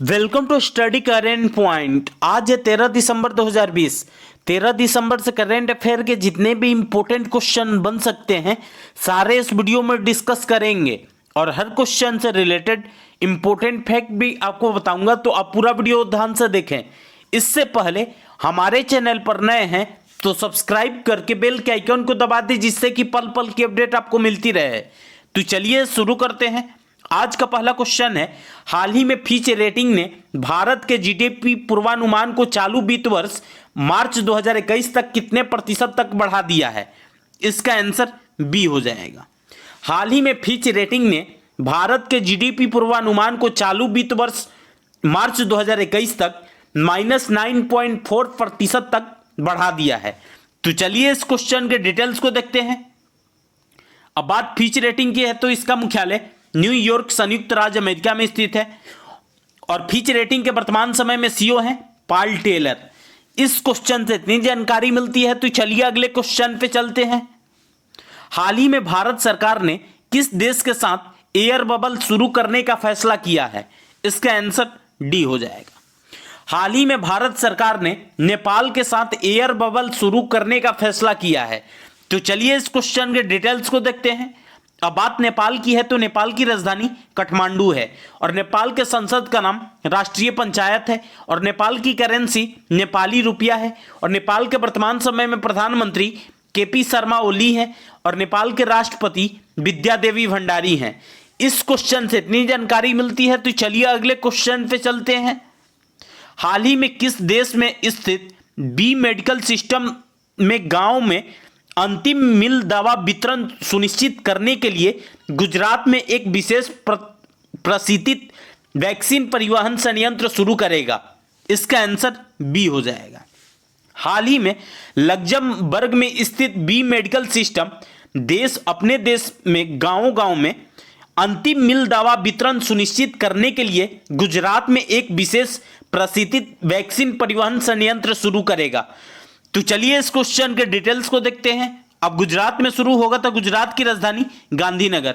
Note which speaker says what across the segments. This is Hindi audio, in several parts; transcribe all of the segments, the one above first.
Speaker 1: Welcome to study current point. आज है 13 दिसंबर 2020। 13 दिसंबर से करेंट अफेयर के जितने भी इंपॉर्टेंट क्वेश्चन बन सकते हैं सारे इस वीडियो में डिस्कस करेंगे और हर क्वेश्चन से रिलेटेड इंपॉर्टेंट फैक्ट भी आपको बताऊंगा, तो आप पूरा वीडियो ध्यान से देखें। इससे पहले हमारे चैनल पर नए हैं तो सब्सक्राइब करके बेल के आइकन को दबा दें, जिससे कि पल पल की अपडेट आपको मिलती रहे। तो चलिए शुरू करते हैं। आज का पहला क्वेश्चन है, हाल ही में फिच रेटिंग ने भारत के जीडीपी पूर्वानुमान को चालू वित्त वर्ष मार्च 2021 तक कितने प्रतिशत तक बढ़ा दिया है? इसका आंसर बी हो जाएगा। हाल ही में फिच रेटिंग ने भारत के जीडीपी पूर्वानुमान को चालू वित्त वर्ष मार्च 2021 तक -9.4% तक बढ़ा दिया है। तो चलिए इस क्वेश्चन के डिटेल्स को देखते हैं। अब बात फिच रेटिंग की है तो इसका मुख्यालय न्यूयॉर्क संयुक्त राज्य अमेरिका में स्थित है और फिच रेटिंग के वर्तमान समय में सीईओ हैं पॉल टेलर। इस क्वेश्चन से इतनी जानकारी मिलती है तो चलिए अगले क्वेश्चन पे चलते हैं। हाल ही में भारत सरकार ने किस देश के साथ एयर बबल शुरू करने का फैसला किया है? इसका आंसर डी हो जाएगा। हाल ही में भारत सरकार ने नेपाल के साथ एयर बबल शुरू करने का फैसला किया है। तो चलिए इस क्वेश्चन के डिटेल्स को देखते हैं। अब बात नेपाल की है तो नेपाल की राजधानी काठमांडू है और नेपाल के संसद का नाम राष्ट्रीय पंचायत है और नेपाल की करेंसी नेपाली रुपया है और नेपाल के वर्तमान समय में प्रधानमंत्री केपी शर्मा ओली हैं और नेपाल के राष्ट्रपति विद्या देवी भंडारी हैं। इस क्वेश्चन से इतनी जानकारी मिलती है तो चलिए अगले क्वेश्चन पे चलते हैं। हाल ही में किस देश में स्थित बी मेडिकल सिस्टम में गांव में अंतिम मिल दवा वितरण सुनिश्चित करने के लिए गुजरात में एक विशेष प्रशिक्षित वैक्सीन परिवहन संयंत्र शुरू करेगा? इसका आंसर बी हो जाएगा। हाल ही में लग्जमबर्ग में स्थित बी मेडिकल सिस्टम अपने देश में गांव-गांव में अंतिम मिल दवा वितरण सुनिश्चित करने के लिए गुजरात में एक विशेष प्रशिक्षित वैक्सीन परिवहन संयंत्र शुरू करेगा। तो चलिए इस क्वेश्चन के डिटेल्स को देखते हैं। अब गुजरात में शुरू होगा तो गुजरात की राजधानी गांधीनगर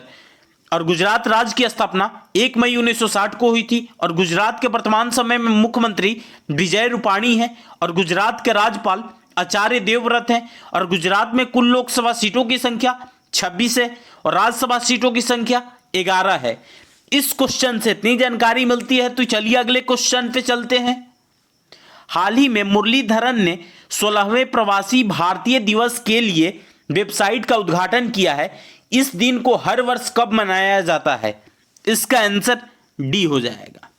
Speaker 1: और गुजरात राज्य की स्थापना 1 मई 1960 को हुई थी और गुजरात के वर्तमान समय में मुख्यमंत्री विजय रूपाणी हैं और गुजरात के राज्यपाल आचार्य देवव्रत हैं और गुजरात में कुल लोकसभा सीटों की संख्या 26 है और राज्यसभा सीटों की संख्या 11 है। इस क्वेश्चन से इतनी जानकारी मिलती है तो चलिए अगले क्वेश्चन पे चलते हैं। हाल ही में मुरलीधरन ने 16वें प्रवासी भारतीय दिवस के लिए वेबसाइट का उद्घाटन किया है। इस दिन को हर वर्ष कब मनाया जाता है? इसका आंसर डी हो जाएगा।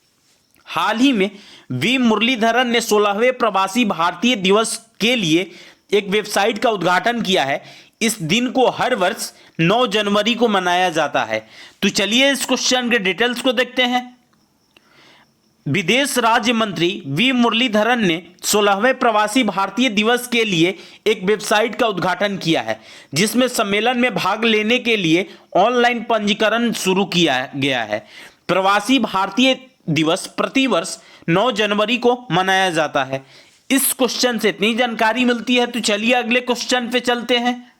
Speaker 1: हाल ही में वी मुरलीधरन ने 16वें प्रवासी भारतीय दिवस के लिए एक वेबसाइट का उद्घाटन किया है। इस दिन को हर वर्ष 9 जनवरी को मनाया जाता है। तो चलिए इस क्वेश्चन के डिटेल्स को देखते हैं। विदेश राज्य मंत्री वी मुरलीधरन ने 16वें प्रवासी भारतीय दिवस के लिए एक वेबसाइट का उद्घाटन किया है, जिसमें सम्मेलन में भाग लेने के लिए ऑनलाइन पंजीकरण शुरू किया गया है। प्रवासी भारतीय दिवस प्रतिवर्ष 9 जनवरी को मनाया जाता है। इस क्वेश्चन से इतनी जानकारी मिलती है तो चलिए अगले क्वेश्चन पे चलते हैं।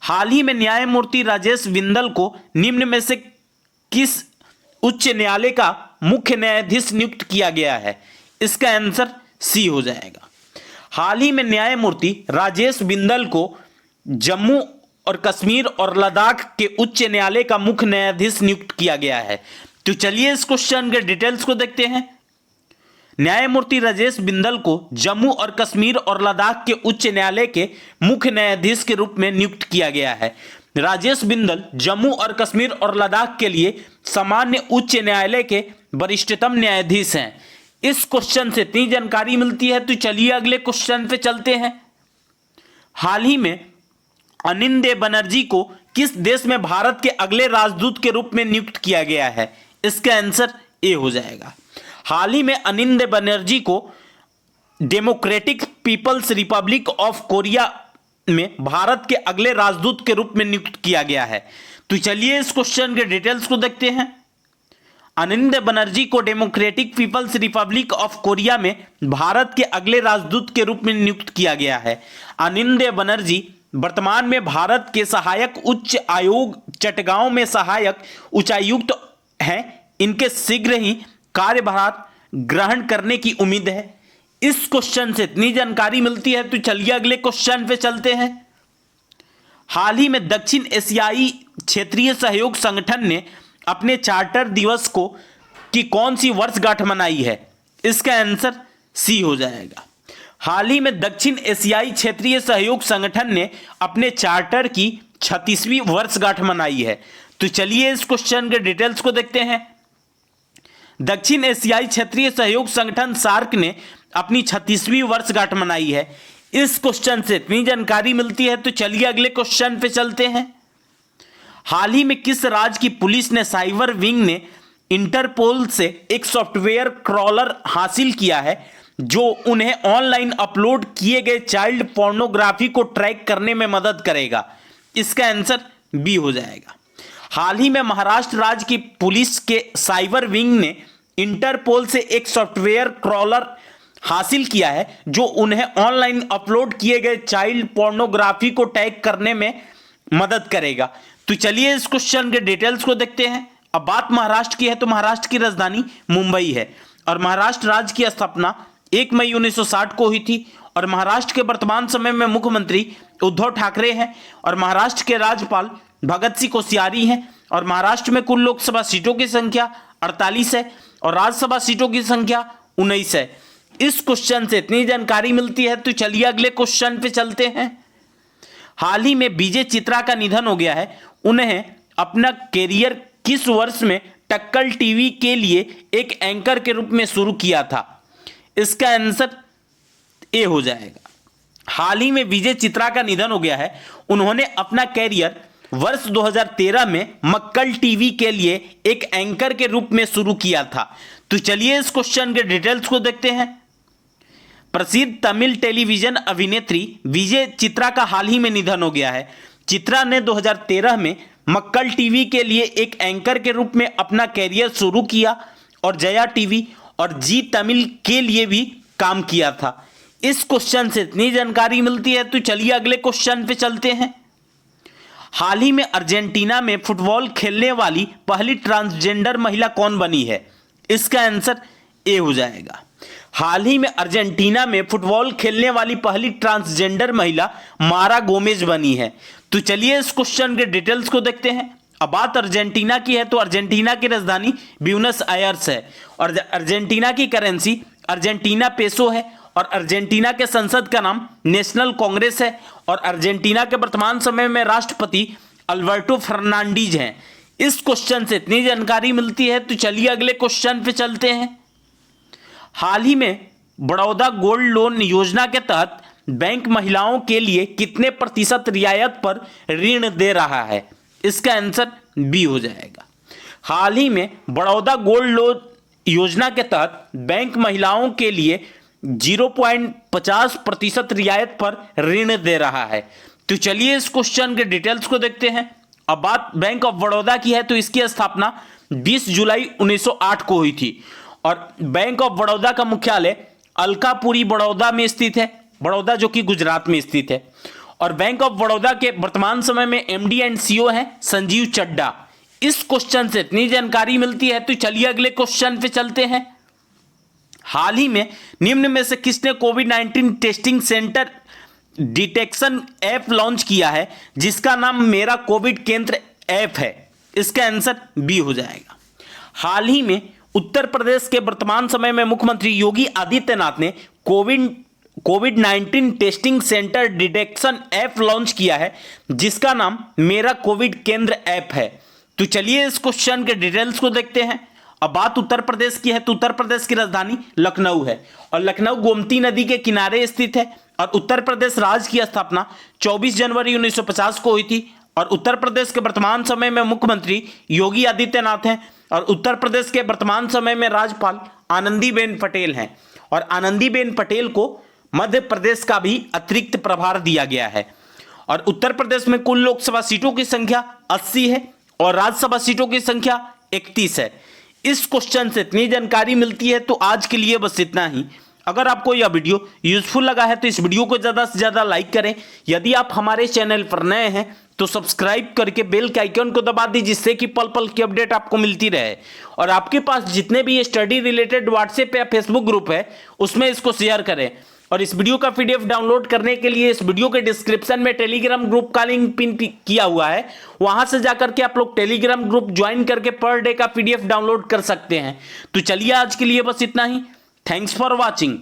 Speaker 1: हाल ही में न्यायमूर्ति राजेश बिंदल को निम्न में से किस उच्च न्यायालय का मुख्य न्यायाधीश नियुक्त किया गया है? इसका आंसर सी हो जाएगा। हाल ही में न्यायमूर्ति राजेश बिंदल को जम्मू और कश्मीर और लद्दाख के उच्च न्यायालय का मुख्य न्यायाधीश नियुक्त किया गया है। तो चलिए इस क्वेश्चन के डिटेल्स को देखते हैं। न्यायमूर्ति राजेश बिंदल को जम्मू और कश्मीर और लद्दाख के उच्च न्यायालय के मुख्य न्यायाधीश के रूप में नियुक्त किया गया है। राजेश बिंदल जम्मू और कश्मीर और लद्दाख के लिए सामान्य उच्च न्यायालय के वरिष्ठतम न्यायाधीश हैं। इस क्वेश्चन से इतनी जानकारी मिलती है तो चलिए अगले क्वेश्चन पे चलते हैं। हाल ही में अनिंदे बनर्जी को किस देश में भारत के अगले राजदूत के रूप में नियुक्त किया गया है? इसका आंसर ए हो जाएगा। हाल ही में अनिंदे बनर्जी को Democratic People's Republic of Korea में भारत के अगले राजदूत के रूप में नियुक्त किया गया है। तो चलिए इस क्वेश्चन के डिटेल्स को देखते हैं। अनिंदे बनर्जी को Democratic People's Republic of Korea में भारत के अगले राजदूत के रूप में नियुक्त किया गया है। अनिंदे बनर्जी वर्तमान में भारत के सहायक उच्च आयोग चटगांव में सहायक उच्चायुक्त हैं। इनके शीघ्र ही कार्यभार ग्रहण करने की उम्मीद है। इस क्वेश्चन से इतनी जानकारी मिलती है, तो चलिए अगले क्वेश्चन पे चलते हैं। हाल ही में दक्षिण एशियाई क्षेत्रीय सहयोग संगठन ने अपने चार्टर दिवस की कौन सी वर्षगांठ मनाई है? इसका आंसर सी हो जाएगा। हाल ही में दक्षिण एशियाई क्षेत्रीय सहयोग संगठन ने अपने चार्टर की 36वीं वर्षगांठ मनाई है। तो चलिए इस क्वेश्चन के डिटेल्स को देखते हैं। दक्षिण एशियाई क्षेत्रीय सहयोग संगठन सार्क ने अपनी 36वीं वर्षगांठ मनाई है। इस क्वेश्चन से इतनी जानकारी मिलती है, तो चलिए अगले क्वेश्चन पे चलते हैं। हाल ही में किस राज्य की पुलिस ने साइबर विंग ने इंटरपोल से एक सॉफ्टवेयर क्रॉलर हासिल किया है जो उन्हें ऑनलाइन अपलोड किए गए चाइल्ड पोर्नोग्राफी को ट्रैक करने में मदद करेगा? इसका आंसर बी हो जाएगा। हाल ही में महाराष्ट्र राज्य की पुलिस के साइबर विंग ने इंटरपोल से एक सॉफ्टवेयर क्रॉलर हासिल किया है जो उन्हें ऑनलाइन अपलोड किए गए चाइल्ड पोर्नोग्राफी को टैग करने में मदद करेगा। तो चलिए इस क्वेश्चन के डिटेल्स को देखते हैं। अब बात महाराष्ट्र की है, तो महाराष्ट्र की राजधानी मुंबई है और महाराष्ट्र राज्य की स्थापना 1 मई 1960 को हुई थी और महाराष्ट्र के वर्तमान समय में मुख्यमंत्री उद्धव ठाकरे हैं और महाराष्ट्र के राज्यपाल भगत सिंह कोश्यारी हैं और महाराष्ट्र में कुल लोकसभा सीटों की संख्या 48 है और राज्यसभा सीटों की संख्या 19 है। इस क्वेश्चन से इतनी जानकारी मिलती है, तो चलिए अगले क्वेश्चन पे चलते हैं। हाल ही में विजय चित्रा का निधन हो गया है। उन्हें अपना कैरियर किस वर्ष में टक्कल टीवी के लिए एक एंकर के रूप में शुरू किया था? इसका आंसर ए हो जाएगा। हाल ही में विजय चित्रा का निधन हो गया है। उन्होंने अपना कैरियर वर्ष 2013 में मक्कल टीवी के लिए एक एंकर के रूप में शुरू किया था। तो चलिए इस क्वेश्चन के डिटेल्स को देखते हैं। प्रसिद्ध तमिल टेलीविजन अभिनेत्री विजय चित्रा का हाल ही में निधन हो गया है। चित्रा ने 2013 में मक्कल टीवी के लिए एक एंकर के रूप में अपना कैरियर शुरू किया और जया टीवी और जी तमिल के लिए भी काम किया था। इस क्वेश्चन से इतनी जानकारी मिलती है, तो चलिए अगले क्वेश्चन पे चलते हैं। हाल ही में अर्जेंटीना में फुटबॉल खेलने वाली पहली ट्रांसजेंडर महिला कौन बनी है? इसका आंसर ए हो जाएगा। हाल ही में अर्जेंटीना में फुटबॉल खेलने वाली पहली ट्रांसजेंडर महिला मारा गोमेज बनी है। तो चलिए इस क्वेश्चन के डिटेल्स को देखते हैं। अब बात अर्जेंटीना की है, तो अर्जेंटीना की राजधानी ब्यूनस आयर्स है और अर्जेंटीना की करेंसी अर्जेंटीना पेसो है और अर्जेंटीना के संसद का नाम नेशनल कांग्रेस है और अर्जेंटीना के वर्तमान समय में राष्ट्रपति अल्बर्टो फर्नांडीज हैं। इस क्वेश्चन से इतनी जानकारी मिलती है, तो चलिए अगले क्वेश्चन पे चलते हैं। हाल ही में बड़ौदा गोल्ड लोन योजना के तहत बैंक महिलाओं के लिए कितने प्रतिशत रियायत पर ऋण दे रहा है? इसका आंसर बी हो जाएगा। हाल ही में बड़ौदा गोल्ड लोन योजना के तहत बैंक महिलाओं के लिए 0.50% रियायत पर ऋण दे रहा है। तो चलिए इस क्वेश्चन के डिटेल्स को देखते हैं। अब बात बैंक ऑफ बड़ौदा की है, तो इसकी स्थापना 20 जुलाई 1908 को हुई थी और बैंक ऑफ बड़ौदा का मुख्यालय अलकापुरी बड़ौदा में स्थित है, बड़ौदा जो कि गुजरात में स्थित है। और बैंक ऑफ बड़ौदा के वर्तमान समय में एमडी एंड सीईओ हैं संजीव चड्डा। इस क्वेश्चन से इतनी जानकारी मिलती है, तो चलिए अगले क्वेश्चन पे चलते हैं। हाल ही में निम्न में से किसने कोविड-19 testing centre detection app launch किया है जिसका नाम मेरा कोविड केंद्र ऐप है? इसका आंसर बी हो जाएगा। हाल ही में उत्तर प्रदेश के वर्तमान समय में मुख्यमंत्री योगी आदित्यनाथ ने कोविड-19 testing centre detection app launch किया है जिसका नाम मेरा कोविड केंद्र ऐप है। तो चलिए इस क्वेश्चन के डिटेल्स को देखते हैं। अब बात उत्तर प्रदेश की है, तो उत्तर प्रदेश की राजधानी लखनऊ है और लखनऊ गोमती नदी के किनारे स्थित है और उत्तर प्रदेश राज्य की स्थापना 24 जनवरी 1950 को हुई थी और उत्तर प्रदेश के वर्तमान समय में मुख्यमंत्री योगी आदित्यनाथ हैं और उत्तर प्रदेश के वर्तमान समय में राज्यपाल आनंदीबेन पटेल हैं और आनंदीबेन पटेल को मध्य प्रदेश का भी अतिरिक्त प्रभार दिया गया है। और उत्तर प्रदेश में कुल लोकसभा सीटों की संख्या 80 है और राज्यसभा सीटों की संख्या 31 है। इस क्वेश्चन से इतनी जानकारी मिलती है, तो आज के लिए बस इतना ही। अगर आपको यह वीडियो यूजफुल लगा है तो इस वीडियो को ज़्यादा से ज़्यादा लाइक करें। यदि आप हमारे चैनल पर नए हैं तो सब्सक्राइब करके बेल के आइकन को दबा दी, जिससे कि पल पल की अपडेट आपको मिलती रहे। और आपके पास जितने भी स्टडी रिलेटेड व्हाट्सएप या फेसबुक ग्रुप है उसमें इसको शेयर करें। और इस वीडियो का पीडीएफ डाउनलोड करने के लिए इस वीडियो के डिस्क्रिप्शन में टेलीग्राम ग्रुप का लिंक पिन किया हुआ है, वहां से जाकर के आप लोग टेलीग्राम ग्रुप ज्वाइन करके पर डे का पीडीएफ डाउनलोड कर सकते हैं। तो चलिए आज के लिए बस इतना ही। Thanks for watching.